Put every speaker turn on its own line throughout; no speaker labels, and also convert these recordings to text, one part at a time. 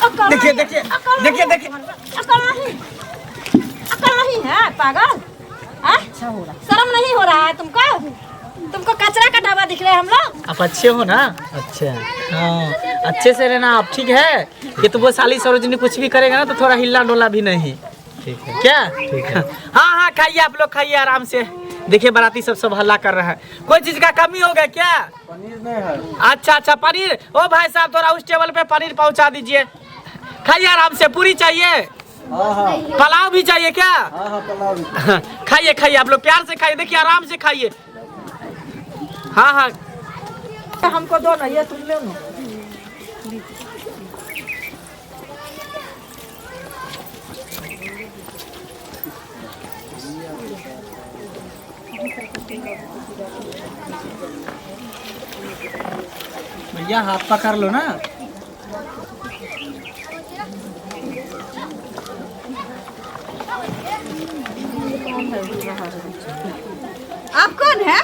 देखिए देखिए देखिए देखिए,
अकल नहीं है पागल। अच्छा हो रहा, शर्म नहीं हो रहा है तुमको? तुमको कचरा का ढाबा दिख रहे हैं हम लोग।
आप अच्छे हो ना? अच्छा हाँ, अच्छे से रहना आप, ठीक है? ये तो वो साली सरोजनी कुछ भी करेगा ना तो थोड़ा हिलना डोला भी नहीं, ठीक है क्या? ठीक है। हाँ हाँ खाइए, आप लोग खाइए आराम से। देखिए बाराती सब हल्ला कर रहा है, कोई चीज का कमी हो गया क्या?
पनीर नहीं है।
अच्छा अच्छा पनीर, ओ भाई साहब थोड़ा उस टेबल पे पनीर पहुंचा दीजिए। खाइए आराम से। पूरी चाहिए?
हाँ हाँ
पुलाव भी चाहिए क्या?
हाँ हाँ पुलाव भी।
खाइए खाइए, आप लोग प्यार से खाइए, देखिए आराम से खाइए। हाँ हाँ
हमको दो ना, ये तुम ले लो।
भैया हाथ पकड़ लो ना।
आप कौन है?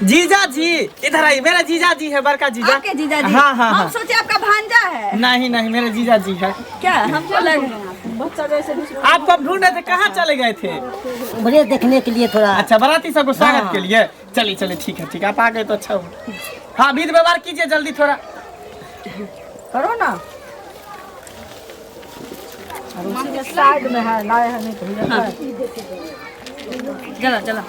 जीजा जी इधर आइए, मेरा जीजा जी है, बड़का जीजा।
आपके जीजा जी?
हाँ हाँ
हम
हाँ।
सोचे आपका भांजा है।
नहीं नहीं, मेरे जीजा जी है।
क्या हमको लगे बच्चा जैसे
आपको हम ढूंढ रहे थे, कहाँ चले गए थे?
बड़े देखने के लिए थोड़ा।
अच्छा बाराती सबको स्वागत
हाँ।
के लिए। चलिए चलिए ठीक है, आप आ गए तो अच्छा हो। हाँ विध व्यवहार कीजिए जल्दी थोड़ा।
करो ना। उसी के साइड में है, लाए है नहीं तो चला चला।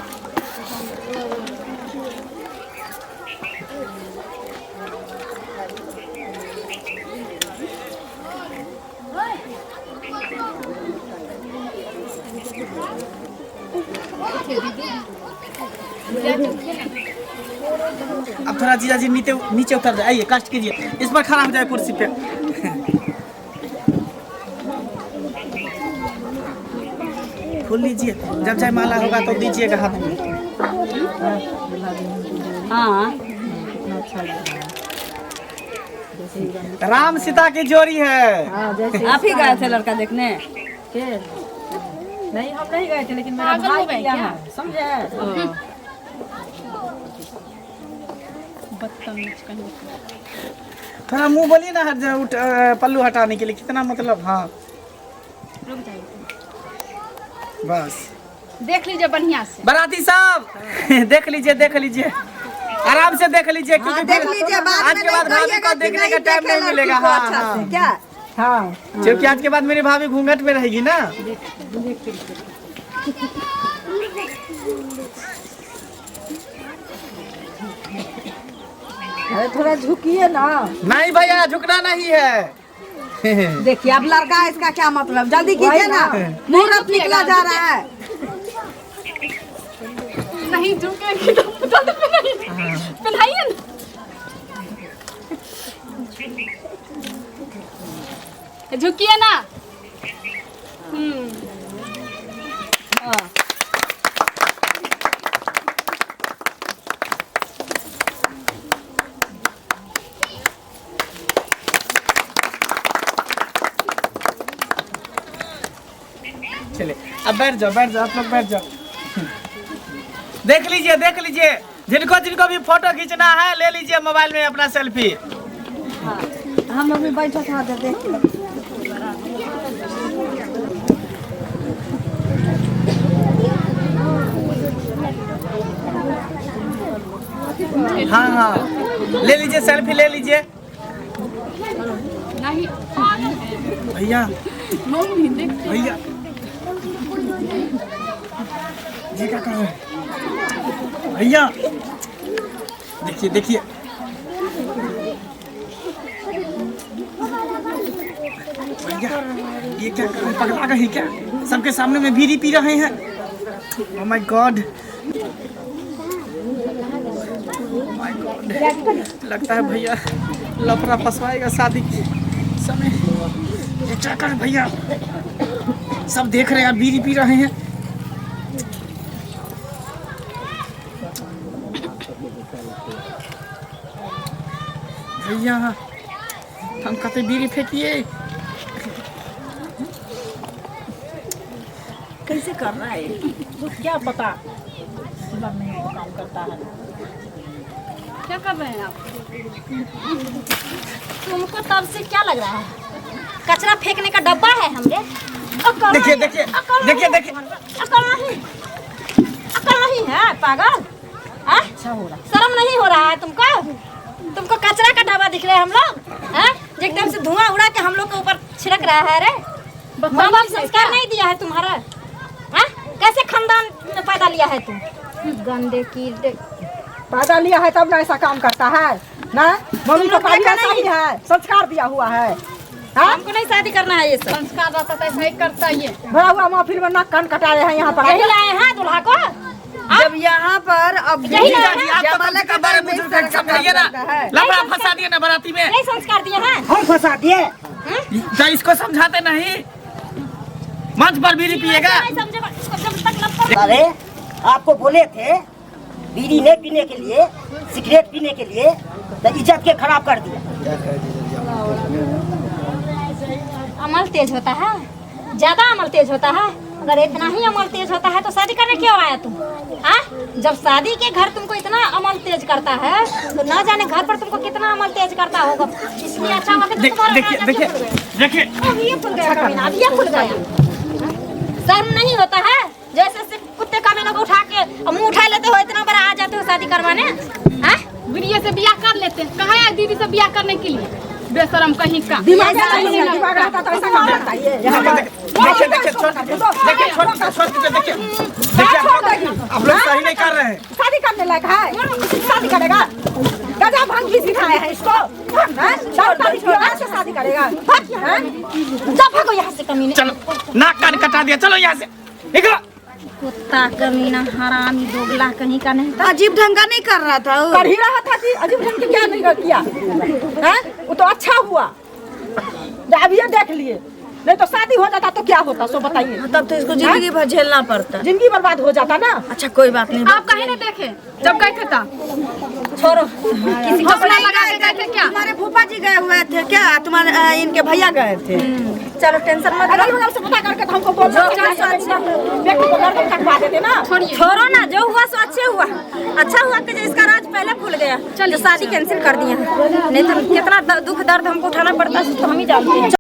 अब थोड़ा जीजा जी नीचे नीचे उतर जाए, आइए कष्ट कीजिए, इस पर खड़ा हो जाए कुर्सी पे। खोल लीजिए, जब चाहे माला होगा तो दीजिएगा हाथ में।
हाँ
राम सीता की जोड़ी है।
आप ही गए थे लड़का देखने? नहीं हम नहीं गए थे, लेकिन मेरा भाई गया है, समझे?
थोड़ा मुंह बोलिए ना, पल्लू हटाने के लिए कितना मतलब। हाँ बस
देख लीजिए बढ़िया से
बाराती साहब। देख लीजिए आराम से देख लीजिए, क्योंकि
देख लीजिए,
आज के बाद भाभी को देखने का टाइम नहीं मिलेगा। हाँ हाँ
क्या? हाँ
क्योंकि आज के बाद मेरी भाभी घूंघट में रहेगी ना।
अरे थोड़ा झुकिए ना।
नहीं भैया झुकना नहीं है।
देखिए अब लड़का इसका क्या मतलब, जल्दी कीजिए ना, मुहूर्त निकला जा रहा है।
नहीं झुकेंगे तो पहनाइए ना। झुकिए ना।
चले अब बैठ जाओ आप लोग बैठ जाओ। देख लीजिए जिनको भी फोटो खींचना है ले लीजिए मोबाइल में अपना सेल्फी।
हम अभी बैठा था देख।
हाँ हाँ ले लीजिए सेल्फी ले लीजिए।
नहीं
भैया भैया ये क्या कर रहे हैं भैया? देखिए भैया ये क्या कर रहे हैं? पगला गए क्या? सबके सामने में बीड़ी पी रहे हैं। ओह माय गॉड लगता है भैया लफड़ा फंसवाएगा शादी के समय। ये क्या कर भैया? सब देख रहे हैं, बीड़ी पी रहे हैं। भैया हम कहते बीड़ी फेंकिए।
कैसे कर रहा है क्या पता, काम करता है।
क्या कर रहे हैं आप?
तुमको तब से क्या लग रहा है? कचरा फेंकने का डब्बा है हमरे।
देखिए देखिए देखिए देखिए
अकल नहीं है पागल। शर्म नहीं हो रहा है तुमको कचरा का ढाबा दिख रहे हैं हम लोग। एकदम से धुआं उड़ा के हम लोग के ऊपर छिड़क रहा है। रे माँ बाप संस्कार नहीं दिया है तुम्हारा। कैसे खानदान में पैदा लिया है तुम? गंदे की
पैदा लिया है तब ना ऐसा काम करता है ना। मम्मी को पैदा नहीं है, संस्कार दिया हुआ है।
हमको नहीं शादी करना है। ये सब
संस्कार रहता तो ऐसा ही करता ये।
भरा हुआ महफिल में नाक कान कटाए हैं यहाँ पर।
यही लाए हैं दूल्हा को।
जब यहाँ पर अब
यही लाए
जी,
हैं।
आप तो कम से कम बड़े बुजुर्ग हैं, समझाइए ना। लफड़ा फंसा दिए ना बाराती में।
यही संस्कार दिए हैं।
हम फंसा दिए।
क्या इसको समझाते नहीं? मंच पर बीड़ी पिएगा।
नहीं समझेगा, इसको जब तक लपड़
अरे आपको बोले थे बीड़ी नहीं पीने के लिए, सिगरेट पीने के लिए, तो इज्जत के खराब कर दिया।
अमल तेज होता है, ज्यादा अमल तेज होता है। अगर इतना ही अमल तेज होता है तो शादी करने क्यों आया तुम? जब शादी के घर तुमको इतना अमल तेज करता है तो ना जाने घर पर तुमको कितना अमल तेज करता होगा। इसलिए अच्छा हुआ कि तुम्हारा
देखिए
राजा
देखिए
खुल गया।
देखिए
अब ये खुल गया कमीना, अब ये खुल गया। शर्म नहीं होता है? जैसे से कुत्ते कमीनों को उठा के मुंह उठा लेते हो, इतना बड़ा आ जाते हो शादी करवाने।
वीडियो से बियाह कर लेते हैं। कहाँ है दीदी से बियाह करने के लिए? बेशरम कहीं का।
दिमाग रहता तो ऐसा काम करता है।
देखिए देखिए छोड़ दीजिए, देखिए छोड़ दीजिए, देखिए आप लोग सही नहीं कर रहे हैं।
शादी करने लायक है? शादी करेगा? गजा भांग भी सिखाए हैं इसको। शादी करेगा?
भागो यहाँ से कमीने।
चलो नाक कान कटा दिया, चलो यहाँ से निकलो।
कुत्ता कमीना हरामी दोगला कहीं का नहीं।
अजीब ढंग का नहीं कर रहा था, कर ही रहा था कि अजीब ढंग क्या नहीं किया है? वो तो अच्छा हुआ। अब ये देख लिए, नहीं तो शादी हो जाता तो क्या होता सो बताइए।
तब तो इसको जिंदगी भर झेलना पड़ता।
जिंदगी बर्बाद हो जाता ना।
अच्छा कोई बात नहीं।
आप कहीं नहीं देखे जब गए थे तब?
छोड़ो,
किसी
को हौसला लगा के गए थे क्या?
तुम्हारे फूफा जी गए हुए थे क्या? तुम्हारे इनके भैया गए थे।
चलो टेंशन मत
अगल बगल से पता करके हमको बोल व्यक्ति को गर्दन कटवा देते ना।
छोड़ो ना, जो हुआ सो अच्छे हुआ। अच्छा हुआ कि इसका राज पहले खुल गया, जो शादी कैंसिल कर दिया। नहीं तो कितना दुख दर्द हमको उठाना पड़ता है तो हम ही जानते हैं।